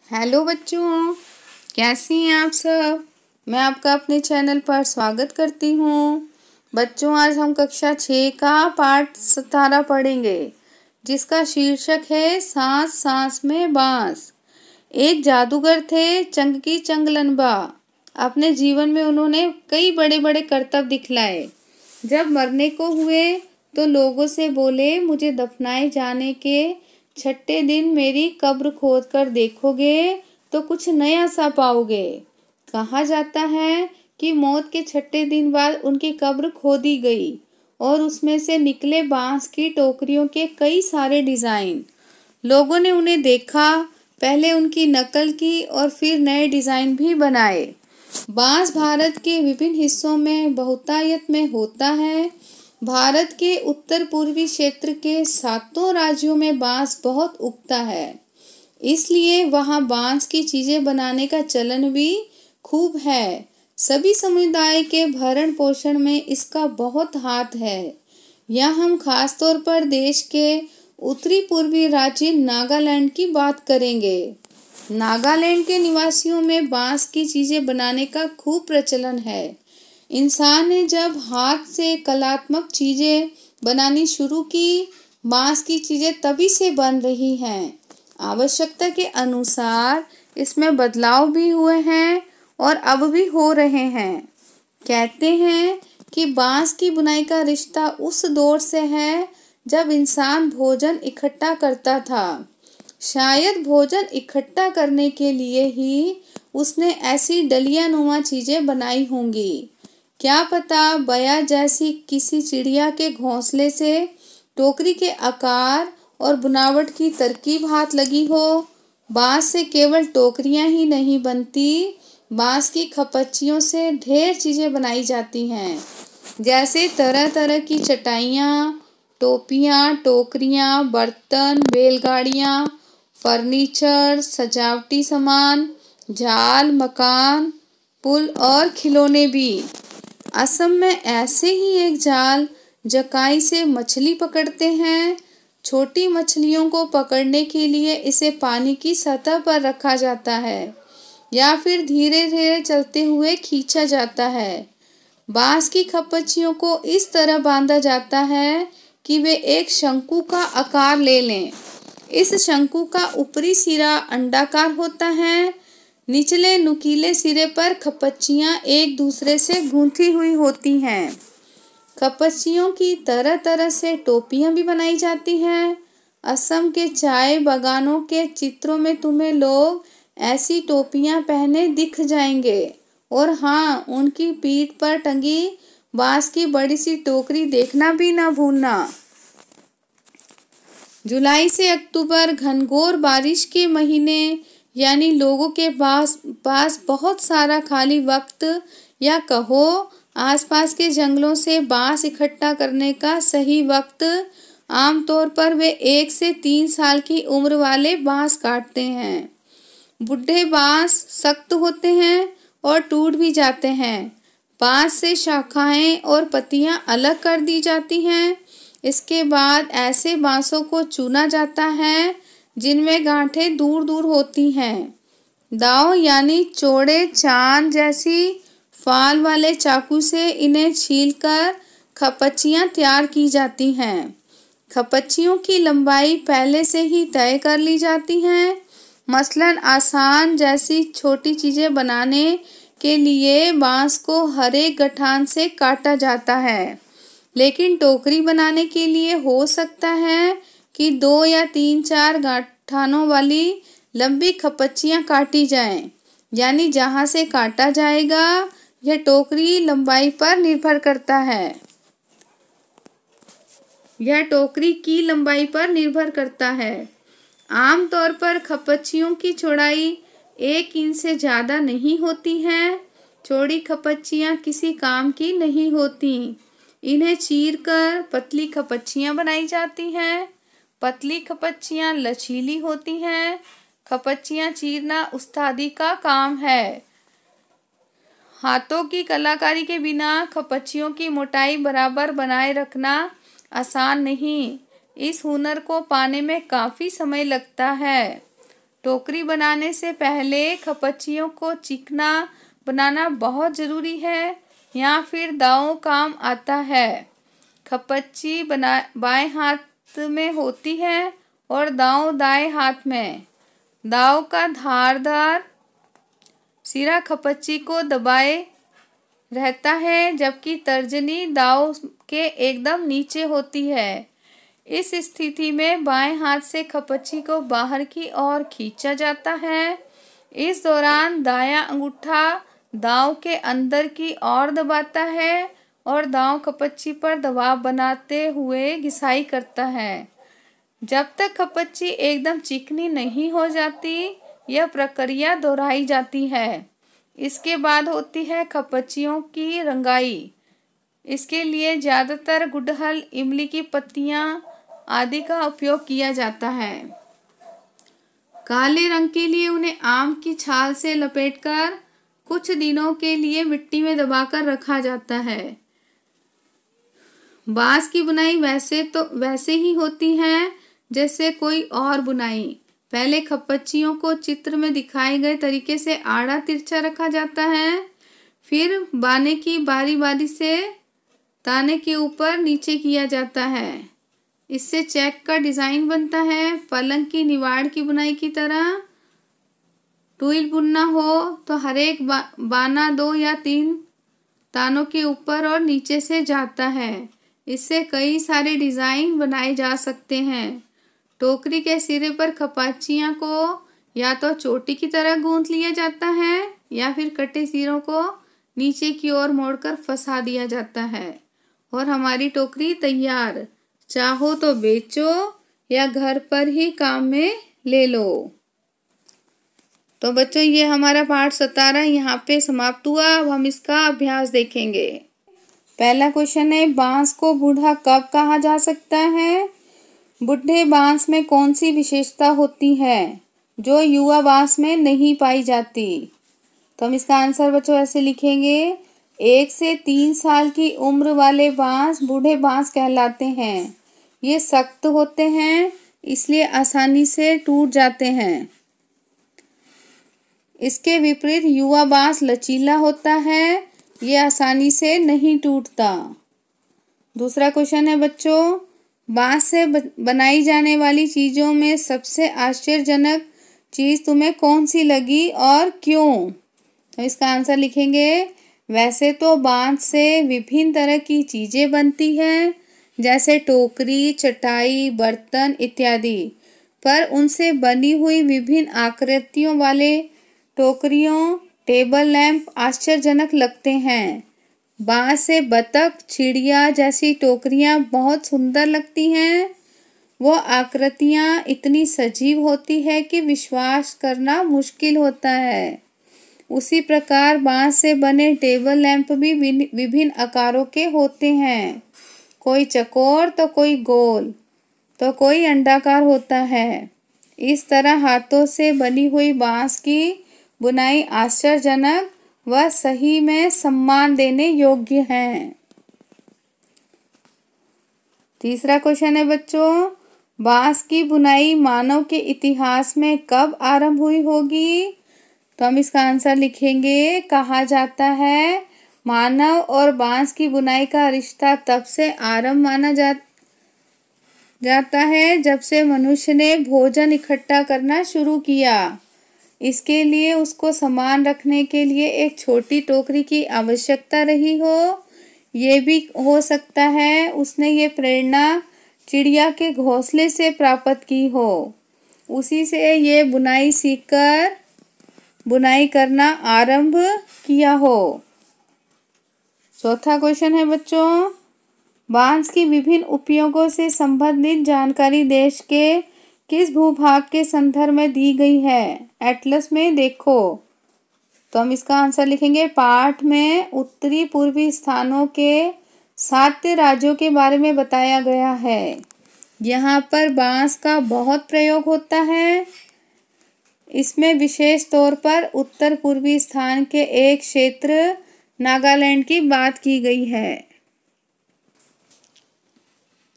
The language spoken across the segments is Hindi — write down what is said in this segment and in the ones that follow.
हेलो बच्चों, कैसी हैं आप सब। मैं आपका अपने चैनल पर स्वागत करती हूँ। बच्चों, आज हम कक्षा 6 का पाठ 17 पढ़ेंगे, जिसका शीर्षक है सांस सांस में बांस। एक जादूगर थे, चंग की चंगलनबा। अपने जीवन में उन्होंने कई बड़े बड़े करतब दिखलाए। जब मरने को हुए तो लोगों से बोले, मुझे दफनाए जाने के 6ठे दिन मेरी कब्र खोद कर देखोगे तो कुछ नया सा पाओगे। कहा जाता है कि मौत के 6ठे दिन बाद उनकी कब्र खोदी गई और उसमें से निकले बांस की टोकरियों के कई सारे डिजाइन। लोगों ने उन्हें देखा, पहले उनकी नकल की और फिर नए डिजाइन भी बनाए। बांस भारत के विभिन्न हिस्सों में बहुतायत में होता है। भारत के उत्तर पूर्वी क्षेत्र के 7 राज्यों में बांस बहुत उगता है, इसलिए वहाँ बांस की चीजें बनाने का चलन भी खूब है। सभी समुदाय के भरण पोषण में इसका बहुत हाथ है। यहाँ हम खास तौर पर देश के उत्तरी पूर्वी राज्य नागालैंड की बात करेंगे। नागालैंड के निवासियों में बांस की चीजें बनाने का खूब प्रचलन है। इंसान ने जब हाथ से कलात्मक चीजें बनानी शुरू की, बांस की चीजें तभी से बन रही हैं। आवश्यकता के अनुसार इसमें बदलाव भी हुए हैं और अब भी हो रहे हैं। कहते हैं कि बांस की बुनाई का रिश्ता उस दौर से है जब इंसान भोजन इकट्ठा करता था। शायद भोजन इकट्ठा करने के लिए ही उसने ऐसी डलियानुमा चीजें बनाई होंगी। क्या पता बया जैसी किसी चिड़िया के घोंसले से टोकरी के आकार और बनावट की तरकीब हाथ लगी हो। बांस से केवल टोकरियां ही नहीं बनती, बांस की खपच्चियों से ढेर चीजें बनाई जाती हैं, जैसे तरह तरह की चटाइयाँ, टोपियाँ, टोकरियाँ, बर्तन, बैलगाड़ियाँ, फर्नीचर, सजावटी सामान, जाल, मकान, पुल और खिलौने भी। असम में ऐसे ही एक जाल जकाई से मछली पकड़ते हैं। छोटी मछलियों को पकड़ने के लिए इसे पानी की सतह पर रखा जाता है या फिर धीरे धीरे चलते हुए खींचा जाता है। बांस की खपच्चियों को इस तरह बांधा जाता है कि वे एक शंकु का आकार ले लें। इस शंकु का ऊपरी सिरा अंडाकार होता है। निचले नुकीले सिरे पर खपच्चियां एक दूसरे से गूंथी हुई होती हैं। खपच्चियों की तरह तरह से टोपियां भी बनाई जाती हैं। असम के चाय बागानों के चित्रों में तुम्हें लोग ऐसी टोपियां पहने दिख जाएंगे। और हाँ, उनकी पीठ पर टंगी बांस की बड़ी सी टोकरी देखना भी ना भूलना। जुलाई से अक्टूबर घनघोर बारिश के महीने, यानी लोगों के पास बहुत सारा खाली वक्त या कहो आसपास के जंगलों से बांस इकट्ठा करने का सही वक्त। आमतौर पर वे 1 से 3 साल की उम्र वाले बांस काटते हैं। बुढ़े बांस सख्त होते हैं और टूट भी जाते हैं। बांस से शाखाएं और पत्तियां अलग कर दी जाती हैं। इसके बाद ऐसे बांसों को चुना जाता है जिनमें गांठें दूर दूर होती हैं। दाव यानी चौड़े चांद जैसी फाल वाले चाकू से इन्हें छीलकर खपच्चियां तैयार की जाती हैं। खपच्चियों की लंबाई पहले से ही तय कर ली जाती हैं। मसलन आसान जैसी छोटी चीजें बनाने के लिए बांस को हर एक गठान से काटा जाता है, लेकिन टोकरी बनाने के लिए हो सकता है कि 2 या 3-4 गठानों वाली लंबी खपच्चियां काटी जाएं। यानी जहां से काटा जाएगा यह टोकरी लंबाई पर निर्भर करता है। यह टोकरी की लंबाई पर निर्भर करता है। आमतौर पर खपच्चियों की चौड़ाई 1 इंच से ज़्यादा नहीं होती है। चौड़ी खपच्चियां किसी काम की नहीं होती। इन्हें चीरकर पतली खपच्चियां बनाई जाती हैं। पतली खपच्चियां लचीली होती हैं। खपच्चियां चीरना उस्तादी का काम है। हाथों की कलाकारी के बिना खपच्चियों की मोटाई बराबर बनाए रखना आसान नहीं। इस हुनर को पाने में काफ़ी समय लगता है। टोकरी बनाने से पहले खपच्चियों को चिकना बनाना बहुत ज़रूरी है या फिर दांव काम आता है। खपच्ची बाएं हाथ में होती है और दांव दाएं हाथ में। दांव का धारदार सिरा खपच्ची को दबाए रहता है, जबकि तर्जनी दांव के एकदम नीचे होती है। इस स्थिति में बाएं हाथ से खपच्ची को बाहर की ओर खींचा जाता है। इस दौरान दायां अंगूठा दांव के अंदर की ओर दबाता है और दांव खपच्ची पर दबाव बनाते हुए घिसाई करता है। जब तक खपच्ची एकदम चिकनी नहीं हो जाती, यह प्रक्रिया दोहराई जाती है। इसके बाद होती है खपच्चियों की रंगाई। इसके लिए ज़्यादातर गुड़हल, इमली की पत्तियां आदि का उपयोग किया जाता है। काले रंग के लिए उन्हें आम की छाल से लपेटकर कुछ दिनों के लिए मिट्टी में दबाकर रखा जाता है। बांस की बुनाई वैसे ही होती है जैसे कोई और बुनाई। पहले खपच्चियों को चित्र में दिखाए गए तरीके से आड़ा तिरछा रखा जाता है, फिर बाने की बारी बारी से ताने के ऊपर नीचे किया जाता है। इससे चेक का डिजाइन बनता है। पलंग की निवाड़ की बुनाई की तरह टूल बुनना हो तो हर एक बाना 2 या 3 तानों के ऊपर और नीचे से जाता है। इससे कई सारे डिजाइन बनाए जा सकते हैं। टोकरी के सिरे पर खपच्चियां को या तो चोटी की तरह गूंथ लिया जाता है या फिर कटे सिरों को नीचे की ओर मोड़कर फंसा दिया जाता है और हमारी टोकरी तैयार। चाहो तो बेचो या घर पर ही काम में ले लो। तो बच्चों, ये हमारा पाठ 17 यहाँ पे समाप्त हुआ। अब हम इसका अभ्यास देखेंगे। पहला क्वेश्चन है, बांस को बूढ़ा कब कहा जा सकता है? बूढ़े बांस में कौन सी विशेषता होती है जो युवा बांस में नहीं पाई जाती? तो हम इसका आंसर बच्चों ऐसे लिखेंगे, 1 से 3 साल की उम्र वाले बांस बूढ़े बांस कहलाते हैं। ये सख्त होते हैं, इसलिए आसानी से टूट जाते हैं। इसके विपरीत युवा बांस लचीला होता है, ये आसानी से नहीं टूटता। दूसरा क्वेश्चन है बच्चों, बांस से बनाई जाने वाली चीज़ों में सबसे आश्चर्यजनक चीज़ तुम्हें कौन सी लगी और क्यों? तो इसका आंसर लिखेंगे, वैसे तो बांस से विभिन्न तरह की चीज़ें बनती हैं, जैसे टोकरी, चटाई, बर्तन इत्यादि, पर उनसे बनी हुई विभिन्न आकृतियों वाले टोकरियों, टेबल लैंप आश्चर्यजनक लगते हैं। बांस से बतख, चिड़िया जैसी टोकरियां बहुत सुंदर लगती हैं। वो आकृतियां इतनी सजीव होती है कि विश्वास करना मुश्किल होता है। उसी प्रकार बांस से बने टेबल लैंप भी विभिन्न आकारों के होते हैं। कोई चौकोर तो कोई गोल तो कोई अंडाकार होता है। इस तरह हाथों से बनी हुई बांस की बुनाई आश्चर्यजनक व सही में सम्मान देने योग्य है। तीसरा क्वेश्चन है बच्चों, बांस की बुनाई मानव के इतिहास में कब आरंभ हुई होगी? तो हम इसका आंसर लिखेंगे, कहा जाता है मानव और बांस की बुनाई का रिश्ता तब से आरंभ माना जाता है जब से मनुष्य ने भोजन इकट्ठा करना शुरू किया। इसके लिए उसको सामान रखने के लिए एक छोटी टोकरी की आवश्यकता रही हो। ये भी हो सकता है उसने ये प्रेरणा चिड़िया के घोंसले से प्राप्त की हो। उसी से ये बुनाई सीखकर बुनाई करना आरंभ किया हो। चौथा क्वेश्चन है बच्चों, बांस की विभिन्न उपयोगों से संबंधित जानकारी देश के किस भूभाग के संदर्भ में दी गई है? एटलस में देखो। तो हम इसका आंसर लिखेंगे, पाठ में उत्तरी पूर्वी स्थानों के 7 राज्यों के बारे में बताया गया है। यहाँ पर बांस का बहुत प्रयोग होता है। इसमें विशेष तौर पर उत्तर पूर्वी स्थान के एक क्षेत्र नागालैंड की बात की गई है।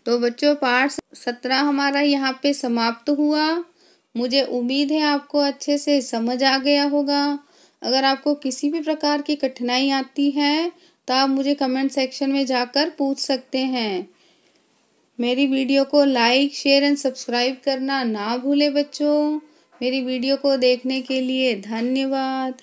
तो बच्चों, पाठ 17 हमारा यहाँ पे समाप्त हुआ। मुझे उम्मीद है आपको अच्छे से समझ आ गया होगा। अगर आपको किसी भी प्रकार की कठिनाई आती है तो आप मुझे कमेंट सेक्शन में जाकर पूछ सकते हैं। मेरी वीडियो को लाइक, शेयर एंड सब्सक्राइब करना ना भूलें बच्चों। मेरी वीडियो को देखने के लिए धन्यवाद।